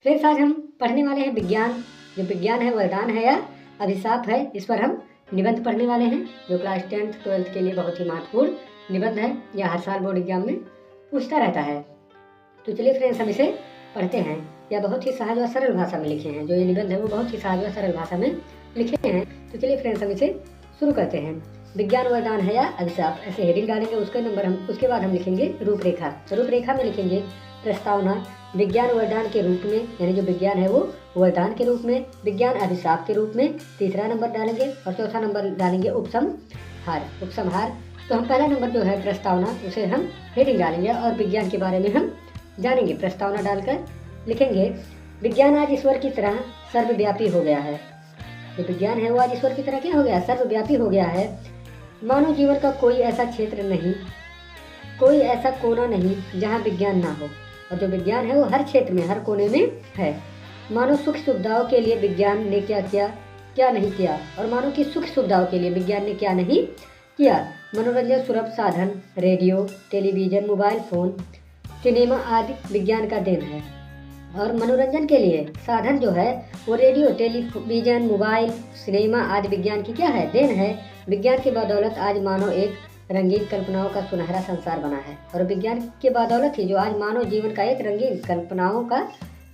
Friends, आज हम पढ़ने वाले हैं विज्ञान। जो विज्ञान है वरदान है या अभिशाप है, इस पर हम निबंध पढ़ने वाले हैं, जो क्लास 10th 12th के लिए बहुत ही महत्वपूर्ण निबंध है। यह हर साल बोर्ड एग्जाम में पूछता रहता है। तो चलिए फ्रेंड्स, हम इसे पढ़ते हैं। यह बहुत ही सहज व सरल भाषा में लिखे हैं। जो ये निबंध है वो बहुत ही सहज व सरल भाषा में लिखे हैं। तो चलिए फ्रेंड्स, हम इसे शुरू करते हैं। विज्ञान वरदान है या अभिशाप, ऐसे हेडिंग डालेंगे। उसके बाद हम लिखेंगे रूपरेखा। रूपरेखा में लिखेंगे प्रस्तावना। विज्ञान वरदान के रूप में, यानी जो विज्ञान है वो वरदान के रूप में, विज्ञान अभिशाप के रूप में तीसरा नंबर डालेंगे, और चौथा नंबर डालेंगे उपसंहार। तो हम पहला नंबर जो है प्रस्तावना, उसे हम हेडिंग डालेंगे और विज्ञान के बारे में हम जानेंगे। प्रस्तावना डालकर लिखेंगे विज्ञान आज ईश्वर की तरह सर्वव्यापी हो गया है। जो विज्ञान है वो आज ईश्वर की तरह क्या हो गया? सर्वव्यापी हो गया है। मानव जीवन का कोई ऐसा क्षेत्र नहीं, कोई ऐसा कोना नहीं जहाँ विज्ञान ना हो। और जो विज्ञान है वो हर क्षेत्र में, हर कोने में है। मानव सुख सुविधाओं के लिए विज्ञान ने क्या किया, क्या नहीं किया, और मानव की सुख सुविधाओं के लिए विज्ञान ने क्या नहीं किया। मनोरंजन सुलभ साधन, radio, television, mobile phone, cinema आदि विज्ञान का देन है। और मनोरंजन के लिए साधन जो है वो रेडियो, टेलीविज़न, मोबाइल, सिनेमा आदि विज्ञान की क्या है? देन है। विज्ञान के बदौलत आज मानव एक रंगीन कल्पनाओं का सुनहरा संसार बना है। और विज्ञान के बदौलत ही जो आज मानव जीवन का एक रंगीन कल्पनाओं का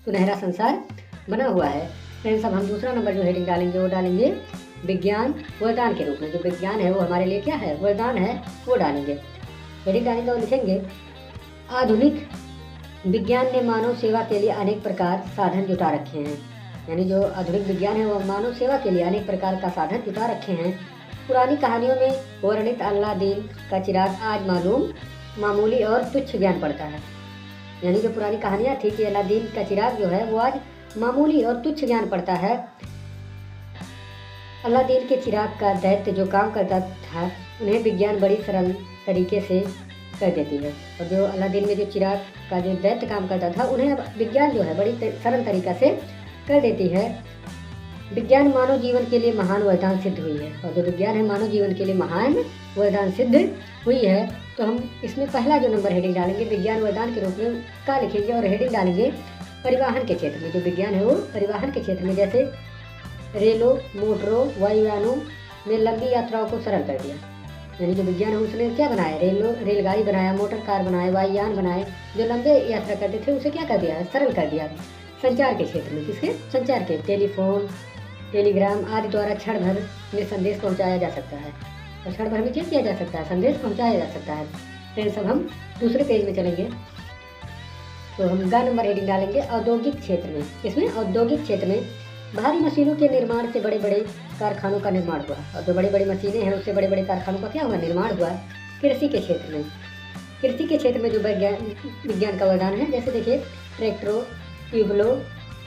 सुनहरा संसार बना हुआ है। फ्रेंड्स, अब हम दूसरा नंबर जो हेडिंग डालेंगे वो डालेंगे विज्ञान वरदान के रूप में। जो विज्ञान है वो हमारे लिए क्या है? वरदान है, वो डालेंगे। हेडिंग डालेंगे और लिखेंगे आधुनिक विज्ञान ने मानव सेवा के लिए अनेक प्रकार साधन जुटा रखे हैं। यानी जो आधुनिक विज्ञान है वो मानव सेवा के लिए अनेक प्रकार का साधन जुटा रखे हैं। पुरानी कहानियों में वर्णित अलादीन का चिराग आज मामूली और तुच्छ ज्ञान पड़ता है। यानी जो पुरानी कहानियाँ थी कि अलादीन का चिराग जो है वो आज मामूली और तुच्छ ज्ञान पड़ता है। अलादीन के चिराग का दैत्य जो काम करता था, उन्हें विज्ञान बड़ी सरल तरीके से कर देती है। और जो अलादीन में जो चिराग का जो दैत्य काम करता था, उन्हें अब विज्ञान जो है बड़ी सरल तरीका से कर देती है। विज्ञान मानव जीवन के लिए महान वरदान सिद्ध हुई है। और जो विज्ञान है मानव जीवन के लिए महान वरदान सिद्ध हुई है। तो हम इसमें पहला जो नंबर हेडिंग डालेंगे विज्ञान वरदान के रूप में का लिखेंगे, और हेडिंग डालेंगे परिवहन के क्षेत्र में। जो विज्ञान है वो परिवहन के क्षेत्र में, जैसे रेलों, मोटरों, वायुयानों में लंबी यात्राओं को सरल कर दिया। यानी जो विज्ञान है उसने क्या बनाया? रेलगाड़ी बनाया, मोटर कार बनाए, वायुयान बनाए। जो लंबे यात्रा करते थे उसे क्या कर दिया? सरल कर दिया। संचार के क्षेत्र में, किसके? संचार के, टेलीफोन, टेलीग्राम आदि द्वारा क्षण भर में संदेश पहुंचाया जा सकता है। और क्षण भर में क्या किया जा सकता है? संदेश पहुंचाया जा सकता है। फ्रेंड्स, अब हम दूसरे पेज में चलेंगे। तो हम गा नंबर हेडिंग डालेंगे औद्योगिक क्षेत्र में। इसमें औद्योगिक क्षेत्र में भारी मशीनों के निर्माण से बड़े बड़े कारखानों का निर्माण हुआ। और जो बड़ी बड़ी मशीनें हैं उससे बड़े बड़े कारखानों का क्या हुआ? निर्माण हुआ। कृषि के क्षेत्र में, कृषि के क्षेत्र में जो विज्ञान का वरदान है, जैसे देखिए ट्रैक्टरों, ट्यूबवेलों,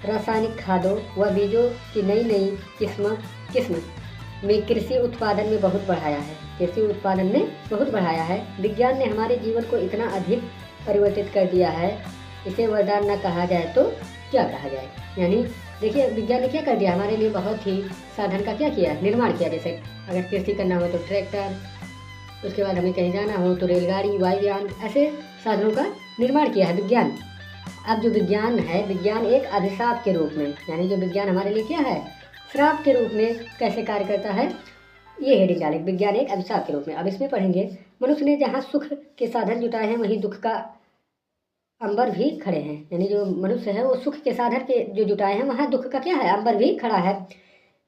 रासायनिक खादों व बीजों की नई किस्म में कृषि उत्पादन में बहुत बढ़ाया है। कृषि उत्पादन ने बहुत बढ़ाया है। विज्ञान ने हमारे जीवन को इतना अधिक परिवर्तित कर दिया है, इसे वरदान न कहा जाए तो क्या कहा जाए। यानी देखिए विज्ञान ने क्या कर दिया? हमारे लिए बहुत ही साधन का क्या किया? निर्माण किया। जैसे अगर कृषि करना हो तो ट्रैक्टर, उसके बाद हमें कहीं जाना हो तो रेलगाड़ी, वायुयान, ऐसे साधनों का निर्माण किया है विज्ञान। अब जो विज्ञान है, विज्ञान एक अभिशाप के रूप में, यानी जो विज्ञान हमारे लिए क्या है? श्राप के रूप में कैसे कार्य करता है, ये हेडिंग डालेंगे, विज्ञान एक अभिशाप के रूप में। अब इसमें पढ़ेंगे मनुष्य ने जहाँ सुख के साधन जुटाए हैं वहीं दुख का अंबर भी खड़े हैं। यानी जो मनुष्य है वो सुख के साधन के जो जुटाए हैं वहाँ दुख का क्या है? अंबर भी खड़ा है।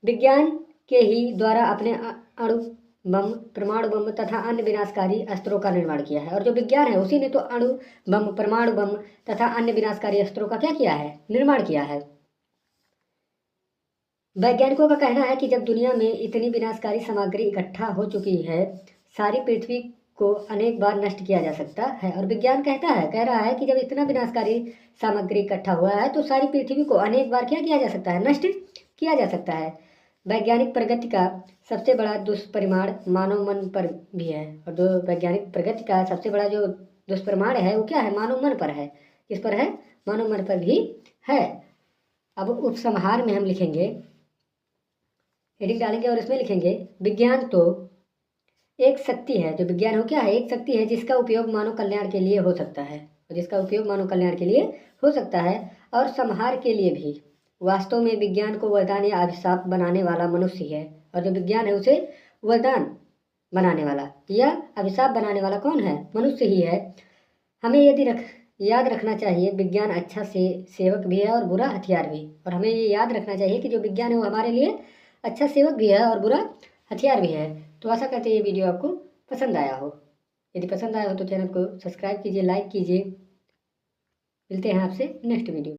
विज्ञान के ही द्वारा अपने अणु बम, परमाणु बम तथा अन्य विनाशकारी अस्त्रों का निर्माण किया है। और जो विज्ञान है उसी ने तो अणु बम, परमाणु बम तथा अन्य विनाशकारी अस्त्रों का क्या किया है? निर्माण किया है। वैज्ञानिकों का कहना है कि जब दुनिया में इतनी विनाशकारी सामग्री इकट्ठा हो चुकी है, सारी पृथ्वी को अनेक बार नष्ट किया जा सकता है। और विज्ञान कह रहा है कि जब इतना विनाशकारी सामग्री इकट्ठा हुआ है तो सारी पृथ्वी को अनेक बार क्या किया जा सकता है? नष्ट किया जा सकता है। वैज्ञानिक प्रगति का सबसे बड़ा दुष्परिणाम मानव मन पर भी है। और जो वैज्ञानिक प्रगति का सबसे बड़ा जो दुष्परिणाम है वो क्या है? मानव मन पर है। किस पर है? मानव मन पर भी है। अब उपसंहार में हम लिखेंगे, हेडिंग डालेंगे और इसमें लिखेंगे विज्ञान तो एक शक्ति है। जो विज्ञान हो क्या है? एक शक्ति है जिसका उपयोग मानव कल्याण के लिए हो सकता है। और जिसका उपयोग मानव कल्याण के लिए हो सकता है और संहार के लिए भी। वास्तव में विज्ञान को वरदान या अभिशाप बनाने वाला मनुष्य ही है, और जो विज्ञान है उसे वरदान बनाने वाला या अभिशाप बनाने वाला कौन है? मनुष्य ही है। हमें याद रखना चाहिए, विज्ञान अच्छा से सेवक भी है और बुरा हथियार भी। और हमें ये याद रखना चाहिए कि जो विज्ञान है वो हमारे लिए अच्छा सेवक भी है और बुरा हथियार भी है। तो आशा करते हैं ये वीडियो आपको पसंद आया हो। यदि पसंद आया हो तो चैनल को सब्सक्राइब कीजिए, लाइक कीजिए। मिलते हैं आपसे नेक्स्ट वीडियो।